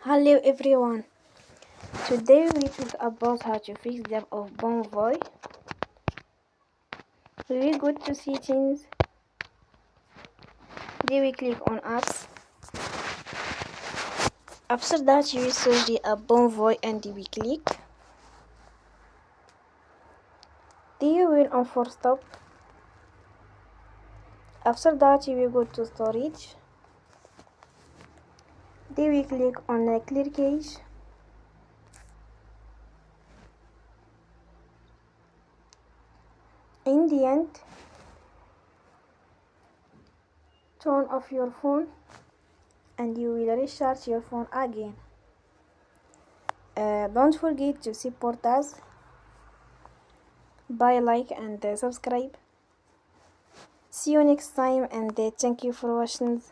Hello everyone. Today we talk about how to fix the app of Bonvoy. We go to settings. Then we click on apps. After that we search the app Bonvoy and we click. Then you will on for stop. After that we go to storage. Then we click on clear cache. In the end, turn off your phone and you will recharge your phone again. Don't forget to support us by like and subscribe. See you next time and thank you for watching.